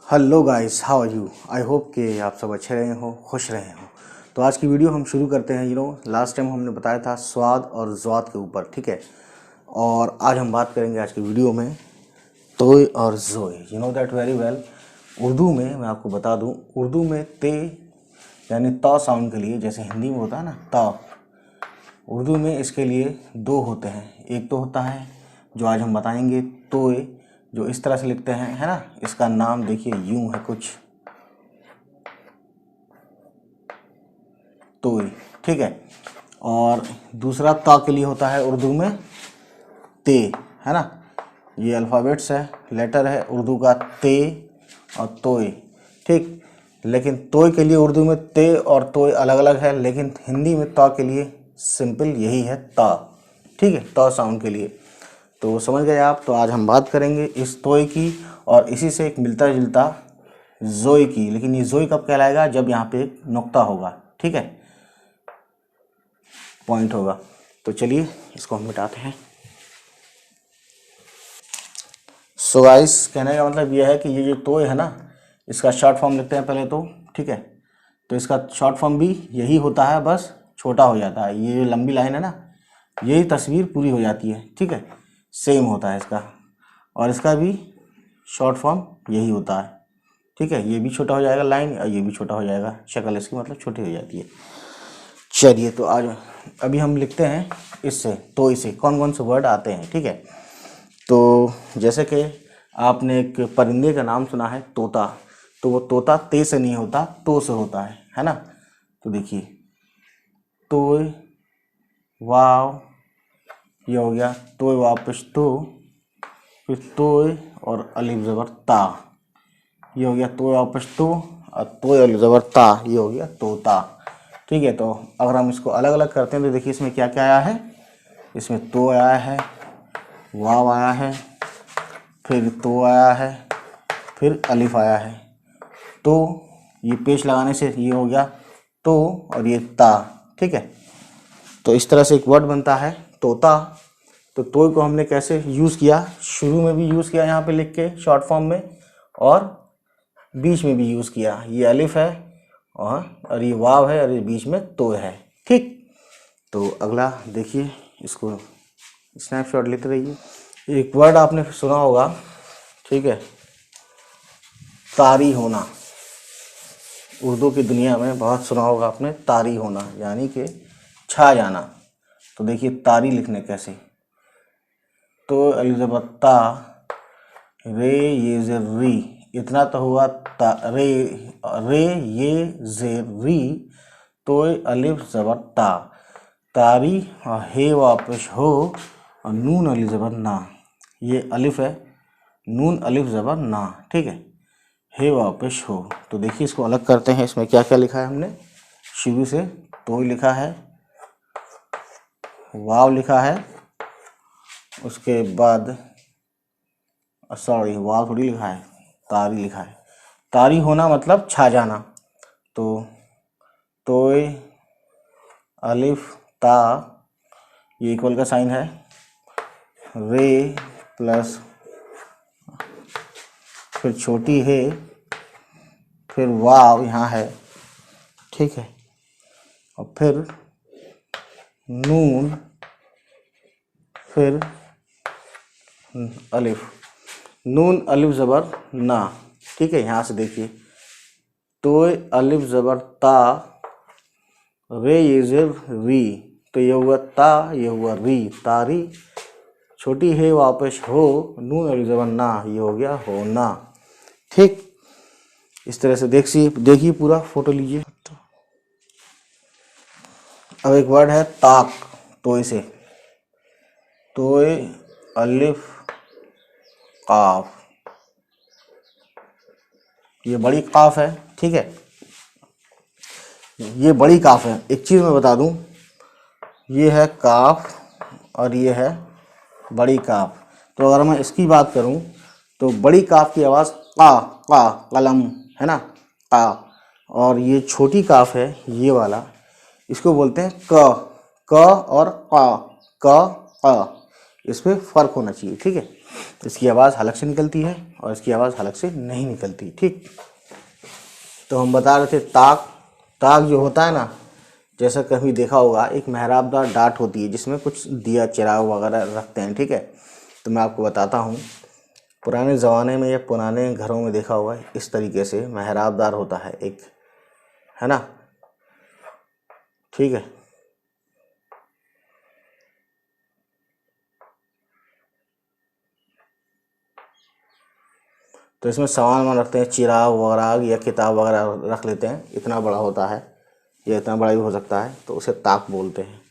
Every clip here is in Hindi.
Hello guys, how are you. I hope कि आप सब अच्छे रहे हो, खुश रहे हो। तो आज की वीडियो हम शुरू करते हैं। लास्ट टाइम हमने बताया था स्वाद और ज़्वाद के ऊपर, ठीक है। और आज हम बात करेंगे आज की वीडियो में तोय और ज़ोय। You know that very well. Urdu में मैं आपको बता दूं, उर्दू में ते यानी त साउंड के लिए जैसे हिंदी में होता है ना त, उर्दू में इसके लिए दो होते हैं। एक तो होता है जो आज हम बताएंगे तोय, जो इस तरह से लिखते हैं, है ना। इसका नाम देखिए यूं है कुछ, तोय, ठीक है। और दूसरा ता के लिए होता है उर्दू में ते, है ना। ये अल्फ़ाबेट्स है, लेटर है उर्दू का ते और तोय, ठीक। लेकिन तोय के लिए उर्दू में ते और तोय अलग अलग है, लेकिन हिंदी में ता के लिए सिंपल यही है ता, ठीक है, ता साउंड के लिए। तो समझ गए आप। तो आज हम बात करेंगे इस तोय की और इसी से एक मिलता जुलता जोय की। लेकिन ये जोय कब कहलाएगा? जब यहाँ पे एक नुक्ता होगा, ठीक है, पॉइंट होगा। तो चलिए इसको हम मिटाते हैं। सो गाइस, कहने का मतलब यह है कि ये जो तोय है ना, इसका शॉर्ट फॉर्म लिखते हैं पहले तो, ठीक है। तो इसका शॉर्ट फॉर्म भी यही होता है, बस छोटा हो जाता है। ये जो लंबी लाइन है ना, यही तस्वीर पूरी हो जाती है, ठीक है। सेम होता है इसका, और इसका भी शॉर्ट फॉर्म यही होता है, ठीक है। ये भी छोटा हो जाएगा लाइन, और ये भी छोटा हो जाएगा, शक्ल इसकी मतलब छोटी हो जाती है। चलिए तो आज अभी हम लिखते हैं इससे, तो इसे कौन कौन से वर्ड आते हैं, ठीक है। तो जैसे कि आपने एक परिंदे का नाम सुना है तोता, तो वो तोता ते से नहीं होता, तो से होता है ना। तो देखिए तोय, वाव, ये हो गया तोय वापस तो, फिर तोय और अलिफ ज़बर ता, ये हो गया तोय वापस तो, और तोय अलिफ ज़बर ता, ये हो गया तोता, ठीक है। तो अगर हम इसको अलग अलग करते हैं तो देखिए इसमें क्या क्या आया है। इसमें तो आया है, वाव आया है, फिर तो आया है, फिर अलिफ आया है। तो ये पेश लगाने से ये हो गया तो, और ये ता, ठीक है। तो इस तरह से एक वर्ड बनता है तोता। तो तोय को हमने कैसे यूज़ किया, शुरू में भी यूज़ किया यहाँ पे लिख के शॉर्ट फॉर्म में, और बीच में भी यूज़ किया। ये अलिफ है और ये वाव है, और ये बीच में तोय है, ठीक। तो अगला देखिए, इसको स्नैपशॉट लेते रहिए। एक वर्ड आपने सुना होगा, ठीक है, तारी होना। उर्दू की दुनिया में बहुत सुना होगा आपने तारी होना, यानी कि छा जाना। तो देखिए तारी लिखने कैसे, तो अलिफ ज़बर ता, रे ये जे री, इतना तो हुआ ता, रे रे ये जे री, तो अलिफ ज़बर ता, तारी, और हे वापस हो, और नून अलिफ ज़बर ना। ये अलिफ है, नून अलिफ ज़बर ना, ठीक है, हे वापस हो। तो देखिए इसको अलग करते हैं। इसमें क्या क्या लिखा है हमने, शुरू से तो लिखा है, वाव लिखा है, उसके बाद सॉरी वाव थोड़ी लिखा है, तारी लिखा है। तारी होना मतलब छा जाना। तो तोय अलिफ ता, ये इक्वल का साइन है, रे प्लस फिर छोटी है, फिर वाव यहाँ है, ठीक है, और फिर नून, फिर अलिफ, नून अलिफ ज़बर ना, ठीक है। यहाँ से देखिए तोय अलिफ ज़बर ता, रे ये ज़ेर री, तो ये हुआ ता, ये हुआ री, तारी, छोटी है वापस हो, नून अलिफ ज़बर ना, ये हो गया होना, ठीक। इस तरह से देखिए पूरा फोटो लीजिए। अब एक वर्ड है ताक, तोय से, तोय अलिफ काफ, ये बड़ी काफ है, ठीक है, ये बड़ी काफ है। एक चीज़ मैं बता दूं, ये है काफ और ये है बड़ी काफ। तो अगर मैं इसकी बात करूं तो बड़ी काफ की आवाज़ का कलम, है ना, का। और ये छोटी काफ है, ये वाला, इसको बोलते हैं क और क, इस पर फ़र्क होना चाहिए, ठीक है। इसकी आवाज़ हलक से निकलती है और इसकी आवाज़ हलक से नहीं निकलती। ठीक, तो हम बता रहे थे ताक। ताक जो होता है ना, जैसा कभी देखा होगा, एक मेहराबदार डाट होती है जिसमें कुछ दिया चिराग वगैरह रखते हैं। ठीक है, तो मैं आपको बताता हूँ, पुराने ज़माने में या पुराने घरों में देखा होगा इस तरीके से मेहराबदार होता है एक, है ना। ठीक है, तो इसमें सामान वामान रखते हैं, चिराग वगैरह या किताब वगैरह रख लेते हैं। इतना बड़ा होता है, ये इतना बड़ा भी हो सकता है, तो उसे ताक बोलते हैं।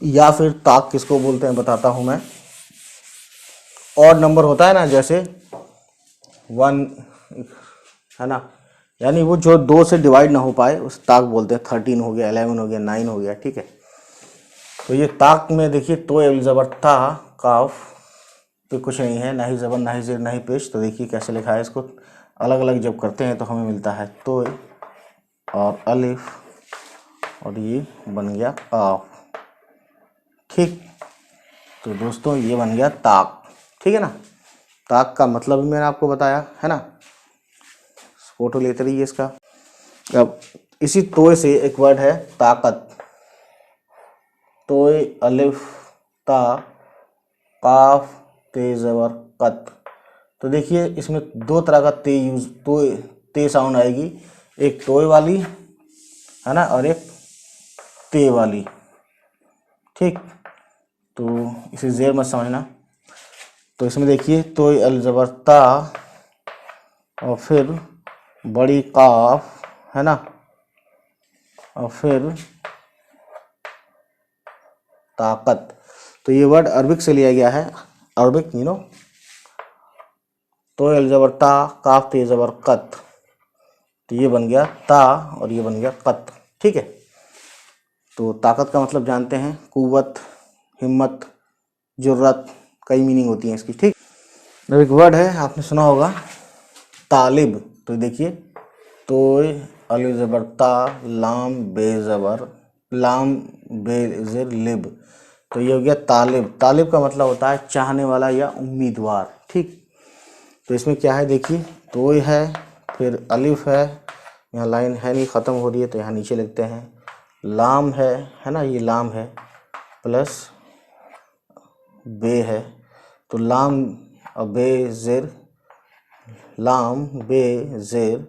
या फिर ताक किसको बोलते हैं बताता हूँ मैं। ऑड नंबर होता है ना, जैसे 1, है ना, यानी वो जो 2 से डिवाइड ना हो पाए उस ताक बोलते हैं। 13 हो गया, 11 हो गया, 9 हो गया। ठीक है, तो ये ताक में देखिए, तो एल ज़बर ता, काफ पे कुछ नहीं है, ना ही ज़बर, ना ही ज़ेर, ना ही पेश। तो देखिए कैसे लिखा है इसको, अलग अलग जब करते हैं तो हमें मिलता है तो और अलिफ, और ये बन गया काफ। ठीक, तो दोस्तों ये बन गया ताक। ठीक है ना, ताक का मतलब भी मैंने आपको बताया, है ना। फोटो लेते रहिए इसका। अब इसी तोय से एक वर्ड है ताकत। तोय अलिफ ता काफ ते ज़बर कत। तो देखिए इसमें 2 तरह का ते यूज, तोय ते साउंड आएगी, एक तोय वाली, है ना, और एक ते वाली। ठीक, तो इसे ज़ेर मत समझना। तो इसमें देखिए तोय अल ज़बर ता और फिर बड़ी काफ, है ना, और फिर ताकत। तो ये वर्ड अरबिक से लिया गया है, अरबिक तो अल ज़बर ता, काफ ते ज़बर कत, तो ये बन गया ता और ये बन गया कत। ठीक है, तो ताकत का मतलब जानते हैं, कुव्वत, हिम्मत, जुर्रत, कई मीनिंग होती हैं इसकी। ठीक, अब एक वर्ड है आपने सुना होगा तालिब। तो देखिए तो अल ज़बर ता, लाम बे ज़बर, लाम बे ज़ेर लिब, तो ये हो गया तालिब। तालिब का मतलब होता है चाहने वाला या उम्मीदवार। ठीक, तो इसमें क्या है देखिए, तो है, फिर अलिफ है, यहाँ लाइन है नहीं, ख़त्म हो रही है तो यहाँ नीचे लिखते हैं, लाम है ना, ये लाम है, प्लस बे है, तो लाम और बे ज़ेर, लाम बे ज़ेर,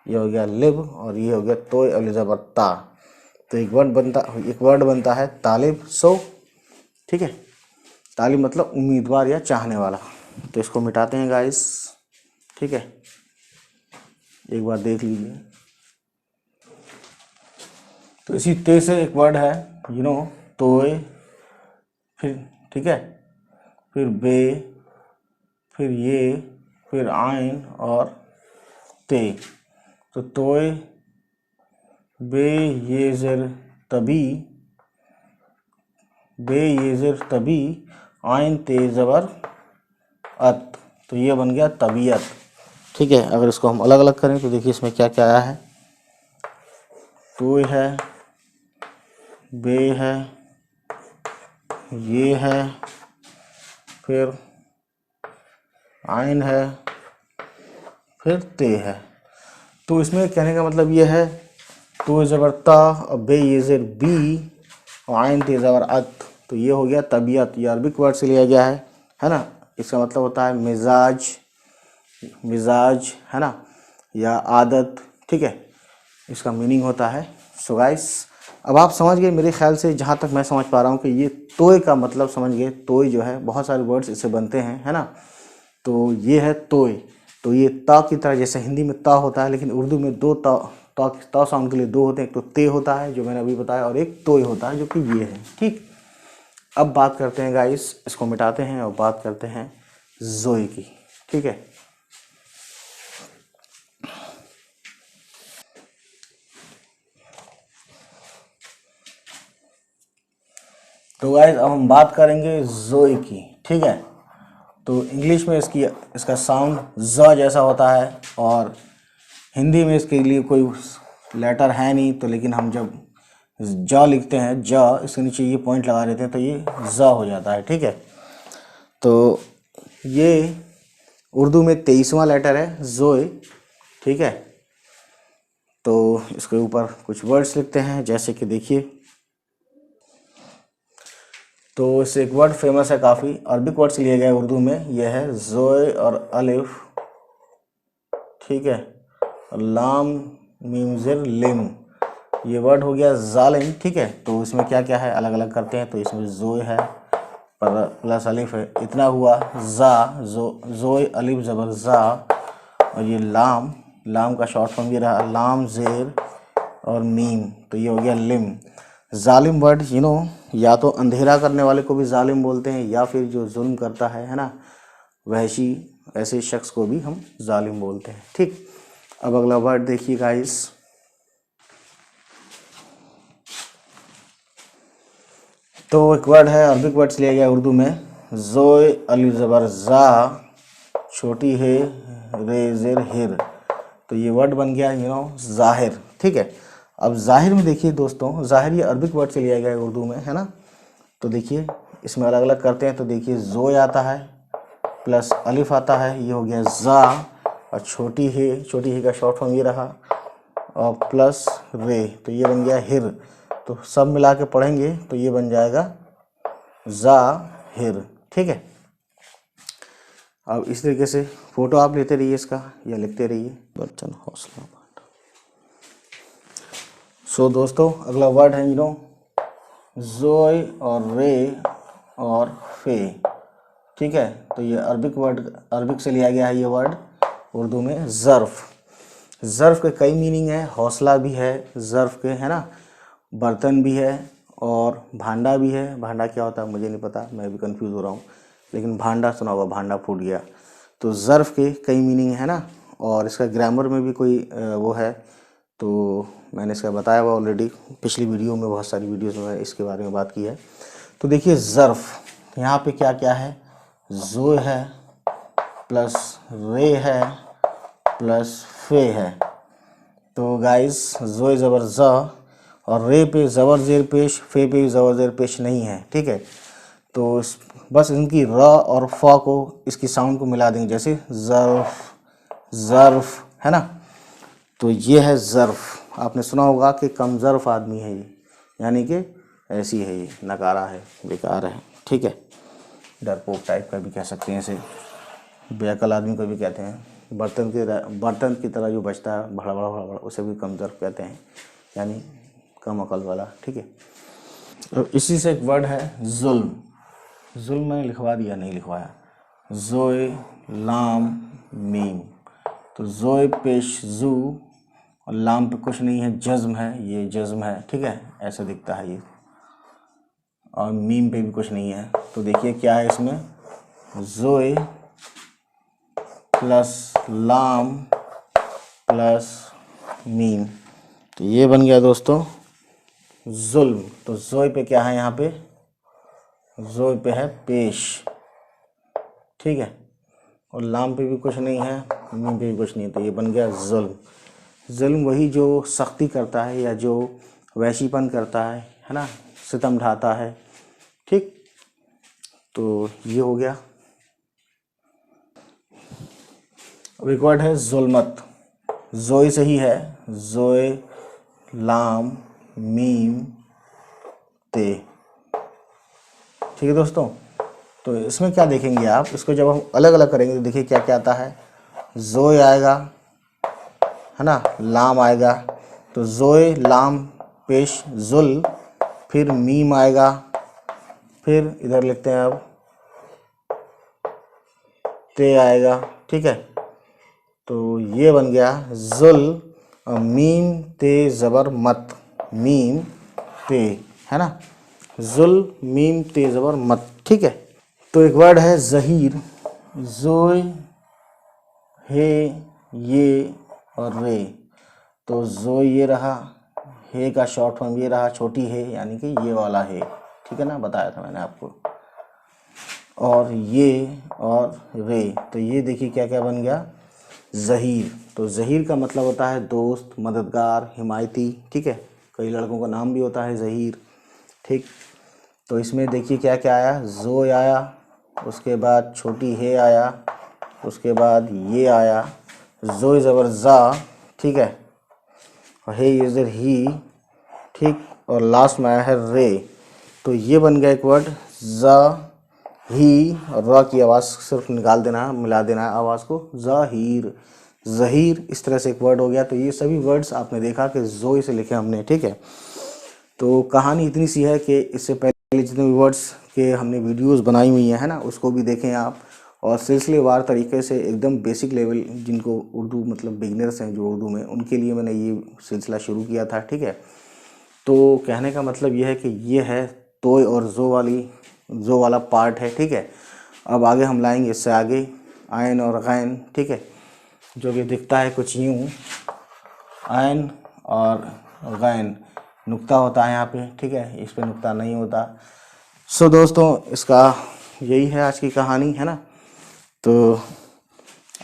ये हो गया लिब, और ये हो गया तो अल ज़बर ता। तो एक वर्ड बनता है तालिब। सो ठीक है, तालिब मतलब उम्मीदवार या चाहने वाला। तो इसको मिटाते हैं गाइस। ठीक है, एक बार देख लीजिए। तो इसी ते से एक वर्ड है तोय, फिर ठीक है, फिर बे, फिर ये, फिर आइन और ते। तो तोय बे ये ज़ेर तभी, बे ये ज़ेर तभी, आइन ते ज़बर अत, तो ये बन गया तबीयत। ठीक है, अगर इसको हम अलग अलग करें तो देखिए इसमें क्या क्या आया है, तो है, बे है, ये है, फिर आइन है, फिर ते है। तो इसमें कहने का मतलब ये है, तो ज़बर ता और बे ये ज़ेर बी और आइन ते ज़बर अत, तो ये हो गया तबीयत। ये अरबिक वर्ड से लिया गया है ना। इसका मतलब होता है मिजाज, मिजाज, है ना, या आदत। ठीक है, इसका मीनिंग होता है। सो गाइस, अब आप समझ गए मेरे ख्याल से, जहाँ तक मैं समझ पा रहा हूँ कि ये तोय का मतलब समझ गए। तोय जो है बहुत सारे वर्ड्स इससे बनते हैं, है ना। तो ये है तोय। तो ये ता की तरह, जैसे हिंदी में ता होता है, लेकिन उर्दू में 2 ता साउंड के लिए 2 होते हैं। एक तो ते होता है जो मैंने अभी बताया, और एक तोय होता है जो कि ये है। ठीक, अब बात करते हैं गाइस, इसको मिटाते हैं और बात करते हैं जोई की। ठीक है, तो गाइस अब हम बात करेंगे जोई की। ठीक है, तो इंग्लिश में इसका साउंड ज जैसा होता है, और हिंदी में इसके लिए कोई लेटर है नहीं, तो लेकिन हम जब ज लिखते हैं, ज, इसके नीचे ये पॉइंट लगा देते हैं तो ये ज हो जाता है। ठीक है, तो ये उर्दू में 23वां लेटर है जोए, ठीक है। तो इसके ऊपर कुछ वर्ड्स लिखते हैं, जैसे कि देखिए, तो इससे एक वर्ड फेमस है, काफ़ी अरबिक वर्ड्स लिए गए उर्दू में, यह है जोए और अलिफ, ठीक है, और लाम मीम ज़ेर लिम, ये वर्ड हो गया जालिम, ठीक है। तो इसमें क्या क्या है, अलग अलग करते हैं। तो इसमें जोए है पर प्लस अलिफ है, इतना हुआ जा, जोए अलिफ ज़बर जा, और ये लाम, लाम का शॉर्ट फॉर्म ये रहा लाम ज़ेर और मीम, तो ये हो गया लिम। जालिम वर्ड या तो अंधेरा करने वाले को भी जालिम बोलते हैं, या फिर जो जुल्म करता है ना, वहशी, ऐसे शख्स को भी हम जालिम बोलते हैं, ठीक। अब अगला वर्ड देखिए गाइस, तो एक वर्ड है, अरबिक वर्ड्स लिया गया उर्दू में, जोए अलिफ ज़बर जा, छोटी है रे ज़ेर हिर, तो ये वर्ड बन गया जाहिर, ठीक है। अब जाहिर में देखिए दोस्तों, जाहिर ये अरबिक वर्ड से लिया गया है उर्दू में, है ना। तो देखिए इसमें अलग अलग करते हैं। तो देखिए जोए आता है प्लस अलिफ आता है, ये हो गया जा, और छोटी ही का शॉर्ट फॉर्म ये रहा, और प्लस रे, तो ये बन गया हिर। तो सब मिला के पढ़ेंगे तो ये बन जाएगा जाहिर, ठीक है। अब इस तरीके से फोटो आप लेते रहिए इसका, या लिखते रहिए, बच्चन हौसला। सो दोस्तों अगला वर्ड है जोए और रे और फे, ठीक है। तो ये अरबिक वर्ड, अरबिक से लिया गया है ये वर्ड उर्दू में। ज़र्फ़, ज़र्फ़ के कई मीनिंग है, हौसला भी है ज़र्फ़ के, है ना, बर्तन भी है और भांडा भी है। भांडा क्या होता है मुझे नहीं पता, मैं भी कंफ्यूज हो रहा हूँ, लेकिन भांडा सुना होगा, भांडा फूट गया। तो ज़र्फ़ के कई मीनिंग है ना, और इसका ग्रामर में भी कोई वो है, तो मैंने इसका बताया हुआ ऑलरेडी पिछली वीडियो में, बहुत सारी वीडियोस में इसके बारे में बात की है। तो देखिए ज़र्फ़ यहाँ पे क्या क्या है, जो है प्लस रे है प्लस फे है। तो गाइस जोए ज़बर ज़ और रे पे ज़बर ज़ेर पेश, फे पे ज़बर ज़ेर पेश नहीं है, ठीक है। तो बस इनकी र और फ को, इसकी साउंड को मिला देंगे, जैसे ज़र्फ़, ज़र्फ़, है ना। तो ये है ज़र्फ़। आपने सुना होगा कि कम ज़र्फ़ आदमी है ये, यानी कि ऐसी है ये, नकारा है, बेकार है, ठीक है, डरपोक टाइप का भी कह सकते हैं इसे, बेअकल आदमी को भी कहते हैं, बर्तन की तरह जो बचता है भड़ा भड़ा भड़ा, उसे भी कम ज़र्फ़ कहते हैं, यानी कम अकल वाला, ठीक है। तो इसी से एक वर्ड है जुल्म, जुल्म मैंने लिखवा दिया, नहीं लिखवाया, जोए लाम मीम, तो जोए पेश जू और लाम पे कुछ नहीं है, जज्म है, ये जज्म है, ठीक है, ऐसा दिखता है ये, और मीम पे भी कुछ नहीं है। तो देखिए क्या है इसमें, जोए प्लस लाम प्लस मीम, तो ये बन गया दोस्तों जुल्म। तो जोए पे क्या है, यहाँ पे जोए पे है पेश, ठीक है, और लाम पे भी कुछ नहीं है, मीम पे भी कुछ नहीं है, तो ये बन गया जुल्म। जुल्म वही जो सख्ती करता है या जो वैशीपन करता है ना, सितम ढाता है, ठीक। तो ये हो गया। अब एक वर्ड है जुल्मत, जोए से ही है, जोए लाम मीम ते, ठीक है दोस्तों। तो इसमें क्या देखेंगे आप, इसको जब हम अलग अलग करेंगे तो देखिए क्या क्या आता है, जोए आएगा, है ना, लाम आएगा, तो जोए लाम पेश जुल, फिर मीम आएगा, फिर इधर लिखते हैं अब ते आएगा, ठीक है। तो ये बन गया जुल, मीम ते ज़बर मत, मीम ते, है ना, जुल मीम ते ज़बर मत, ठीक है। तो एक वर्ड है ज़हीर, जोए हे ये और रे, तो जो ये रहा, हे का शॉर्ट फॉर्म ये रहा, छोटी है यानी कि ये वाला है, ठीक है ना, बताया था मैंने आपको, और ये और रे, तो ये देखिए क्या क्या बन गया, ज़हीर। तो ज़हीर का मतलब होता है दोस्त, मददगार, हिमायती, ठीक है, कई लड़कों का नाम भी होता है ज़हीर, ठीक। तो इसमें देखिए क्या क्या आया, जो आया, उसके बाद छोटी हे आया, उसके बाद ये आया, जो ज़बर जा, ठीक है, और हे इज़र ही, ठीक, और लास्ट में आया है रे। तो ये बन गया एक वर्ड जा ही, और रा की आवाज़ सिर्फ निकाल देना है, मिला देना है आवाज़ को, ज़ाहिर, ज़हीर, इस तरह से एक वर्ड हो गया। तो ये सभी वर्ड्स आपने देखा कि जोई से लिखे हमने, ठीक है। तो कहानी इतनी सी है कि इससे पहले जितने भी वर्ड्स के हमने वीडियोस बनाई हुई हैं, है ना, उसको भी देखें आप, और सिलसिलेवार तरीके से एकदम बेसिक लेवल, जिनको उर्दू मतलब बिगनर्स हैं जो उर्दू में, उनके लिए मैंने ये सिलसिला शुरू किया था, ठीक है। तो कहने का मतलब ये है कि ये है तोय और जो वाला पार्ट है, ठीक है। अब आगे हम लाएंगे इससे आगे आयन और गैन, ठीक है, जो कि दिखता है कुछ यूँ, आयन और गैन, नुक्ता होता है यहाँ पे, ठीक है, इस पे नुक्ता नहीं होता। सो दोस्तों, इसका यही है आज की कहानी, है ना। तो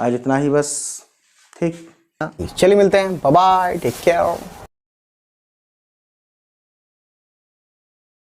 आज इतना ही बस, ठीक, चलिए मिलते हैं, बाय बाय, टेक केयर।